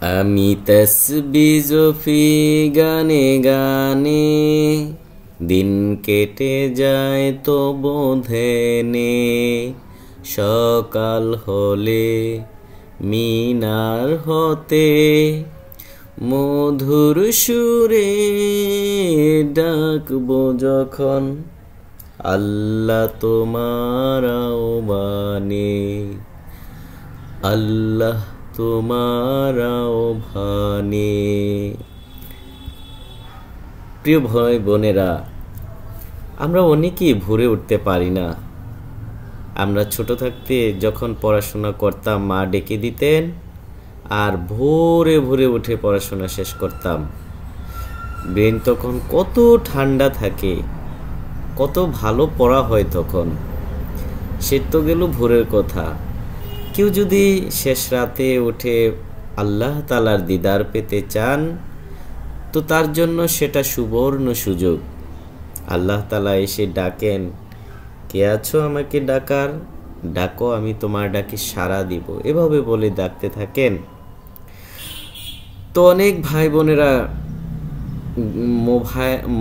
আমি তসবিহ জফি গানে গানে দিন কেটে যায় তো বোধে নে, সকাল হলে মিনার হতে মধুর সুরে ডাকবো যখন, আল্লাহ তোমার আহ্বানে, আল্লাহ তোমার আহ্বানে। প্রিয় ভাই বোনেরা, আমরা অনেকেই ভোরে উঠতে পারি না। আমরা ছোট থাকতে যখন পড়াশোনা করতাম, মা ডেকে দিতেন আর ভোরে ভোরে উঠে পড়াশোনা শেষ করতাম। ব্রেন তখন কত ঠান্ডা থাকে, কত ভালো পড়া হয় তখন। সে তো গেল ভোরের কথা। কেউ যদি শেষ রাতে উঠে আল্লাহ তাআলার দিদার পেতে চান, তো তার জন্য সেটা সুবর্ণ সুযোগ। আল্লাহ তাআলা এসে ডাকেন, কে আছো আমাকে ডাকার, ডাকো আমি তোমার ডাকে সাড়া দিব, এভাবে বলে ডাকতে থাকেন। তো অনেক ভাই বোনেরা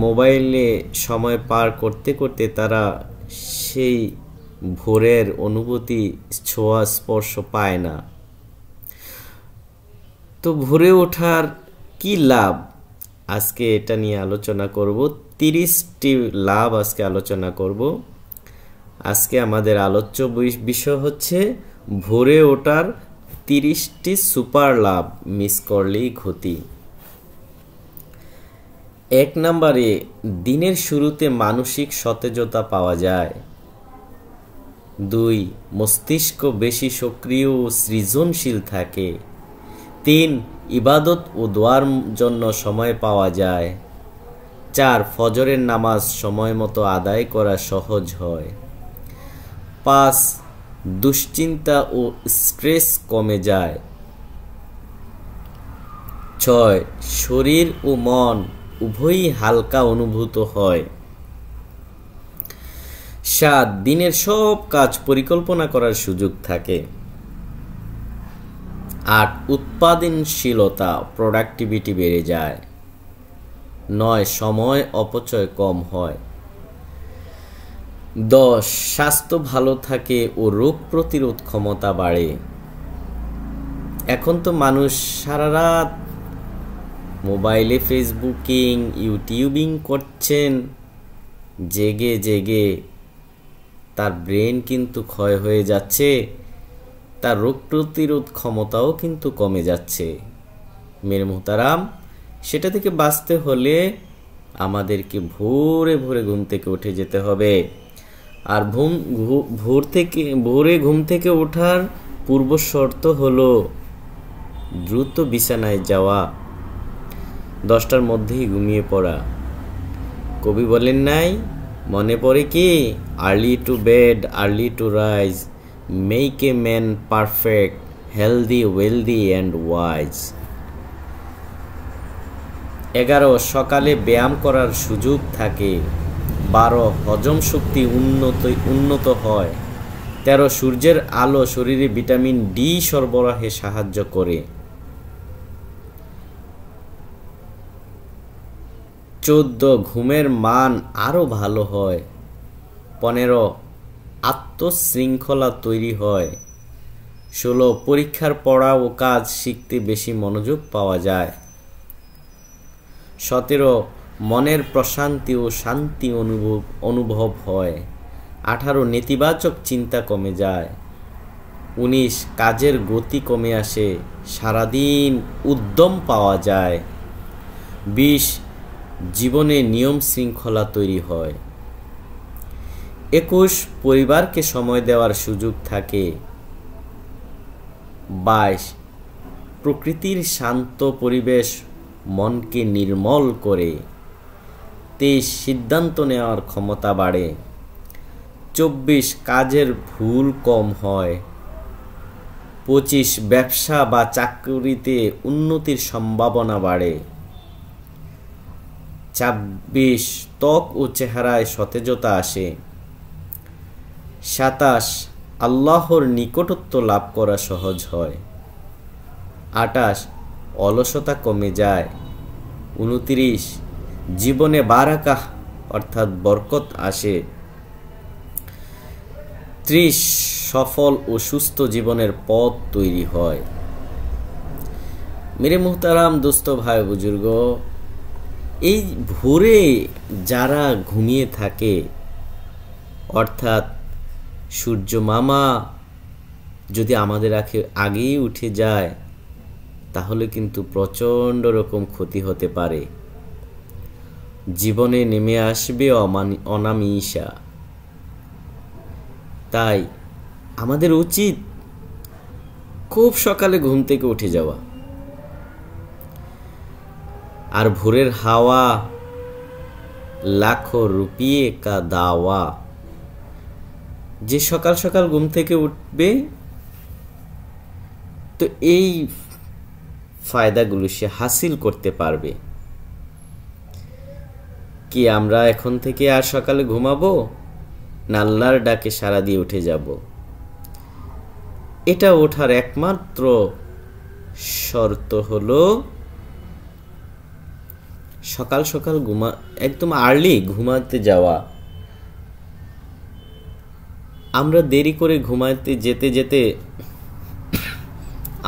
মোবাইলে সময় পার করতে করতে তারা সেই ভোরের অনুভূতি, ছোঁয়া স্পর্শ পায় না। তো ভোরে ওঠার কি লাভ, আজকে এটা নিয়ে আলোচনা করব। 30টি লাভ আজকে আলোচনা করব। আজকে আমাদের আলোচ্য বিষয় হচ্ছে ভোরে ওঠার 30টি সুপার লাভ, মিস করলেই ক্ষতি। 1 নম্বরে, দিনের শুরুতে মানসিক সতেজতা পাওয়া যায়। 2, মস্তিষ্ক বেশি সক্রিয় ও সৃজনশীল থাকে। 3, ইবাদত ও দোয়ার জন্য সময় পাওয়া যায়। 4, ফজরের নামাজ সময় মতো আদায় করা সহজ হয়। 5, দুশ্চিন্তা ও স্ট্রেস কমে যায়। 6, শরীর ও মন উভয়ই হালকা অনুভূত হয়। 7, দিনের সব কাজ পরিকল্পনা করার সুযোগ থাকে। 8, উৎপাদনশীলতা, প্রোডাক্টিভিটি বেড়ে যায়। 9, সময় অপচয় কম হয়। 10, স্বাস্থ্য ভালো থাকে ও রোগ প্রতিরোধ ক্ষমতা বাড়ে। এখন তো মানুষ সারা রাত মোবাইলে ফেসবুকিং, ইউটিউবিং করছেন, জেগে জেগে তার ব্রেন কিন্তু ক্ষয় হয়ে যাচ্ছে, তার রোগ প্রতিরোধ ক্ষমতাও কিন্তু কমে যাচ্ছে। মেরে মুহতারাম, সেটা থেকে বাঁচতে হলে আমাদেরকে ভোরে ভোরে ঘুম থেকে উঠে যেতে হবে। আর ভোরে ঘুম থেকে ওঠার পূর্ব শর্ত হলো দ্রুত বিছানায় যাওয়া, 10টার মধ্যেই ঘুমিয়ে পড়া। কবি বলেন নাই, মনে পড়ে কি, early to bed early to rise make a man perfect, healthy wealthy and wise. 11, সকালে ব্যায়াম করার সুযোগ থাকে। 12, হজম শক্তি উন্নত হয়। 13, সূর্যের আলো শরীরে ভিটামিন ডি সরবরাহে সাহায্য করে। 14, ঘুমের মান আরো ভালো হয়। 15, আত্মশৃঙ্খলা তৈরি হয়। 16, পরীক্ষার পড়া ও কাজ শিখতে বেশি মনোযোগ পাওয়া যায়। 17, মনের প্রশান্তি ও শান্তি অনুভব হয়। 18, নেতিবাচক চিন্তা কমে যায়। 19, কাজের গতি কমে আসে, সারাদিন উদ্যম পাওয়া যায়। 20, জীবনে নিয়ম শৃঙ্খলা তৈরি হয়। 21, পরিবারকে সময় দেওয়ার সুযোগ থাকে। 22, প্রকৃতির শান্ত পরিবেশ মনকে নির্মল করে। 23, সিদ্ধান্ত নেওয়ার ক্ষমতা বাড়ে। 24, কাজের ভুল কম হয়। 25, ব্যবসা বা চাকরিতে উন্নতির সম্ভাবনা বাড়ে। 26, ত্বক ও চেহারায় সতেজতা আসে। 27, আল্লাহর নিকটত্ব লাভ করা সহজ হয়। 28, অলসতা কমে যায়। 29 জীবনে বারাকাহ অর্থাৎ বরকত আসে। 30 সফল ও সুস্থ জীবনের পথ তৈরি হয়। মেরে মুহতারাম দোস্ত ভাই বুজুর্গ, এই ভোরে যারা ঘুমিয়ে থাকে অর্থাৎ সূর্য মামা যদি আমাদের আগেই উঠে যায় তাহলে কিন্তু প্রচণ্ড রকম ক্ষতি হতে পারে। জীবনে নেমে আসবে অনামিশা। তাই আমাদের উচিত খুব সকালে ঘুম থেকে উঠে যাওয়া। আর ভোরের হাওয়া লাখো রুপিয়ে কা দাওয়া। যে সকাল সকাল ঘুম থেকে উঠবে তো এই ফায়দাগুলো সে হাসিল করতে পারবে। কি আমরা এখন থেকে আর সকালে ঘুমাবো না আল্লাহর ডাকে সাড়া দিয়ে উঠে যাব? এটা ওঠার একমাত্র শর্ত হলো সকাল সকাল একদম আর্লি ঘুমাতে যাওয়া। আমরা দেরি করে ঘুমাতে যেতে যেতে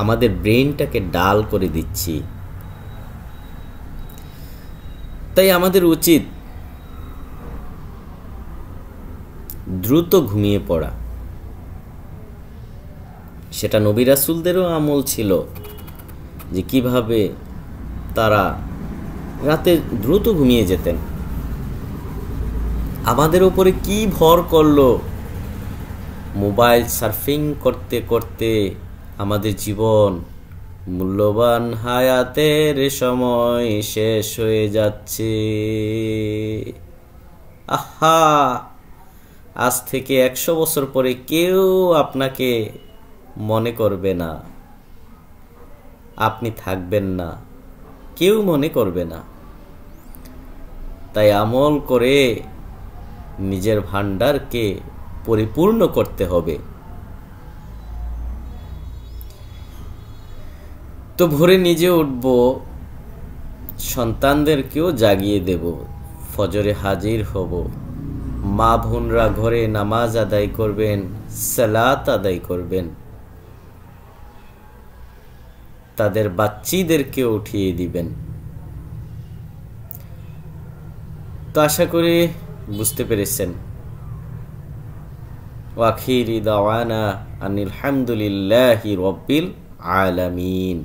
আমাদের ব্রেনটাকে ডাল করে দিচ্ছি। তাই আমাদের উচিত দ্রুত ঘুমিয়ে পড়া। সেটা নবী রাসূলদেরও আমল ছিল যে কিভাবে তারা রাতে দ্রুত ঘুমিয়ে যেতেন। আমাদের উপরে কি ভর করলো? মোবাইল সার্ফিং করতে করতে আমাদের জীবন মূল্যবান হায়াতের সময় শেষ হয়ে যাচ্ছে। আহা, আজ থেকে 100 বছর পরে কেউ আপনাকে মনে করবে না, আপনি থাকবেন না, কেউ মনে করবে না। তাই আমল করে নিজের ভান্ডারকে পরিপূর্ণ করতে হবে। তো ভোরে নিজে উঠব, সন্তানদেরকেও জাগিয়ে দেব, ফজরে হাজির হব, মা বোনরা ঘরে নামাজ আদায় করবেন, সালাত আদায় করবেন, তাদের বাচ্চিদেরকে উঠিয়ে দিবেন। তো আশা করি বুঝতে পেরেছেন। ওয়াখিরি দাওয়ানা আনিল হামদুলিল্লাহি রাব্বিল আলামিন।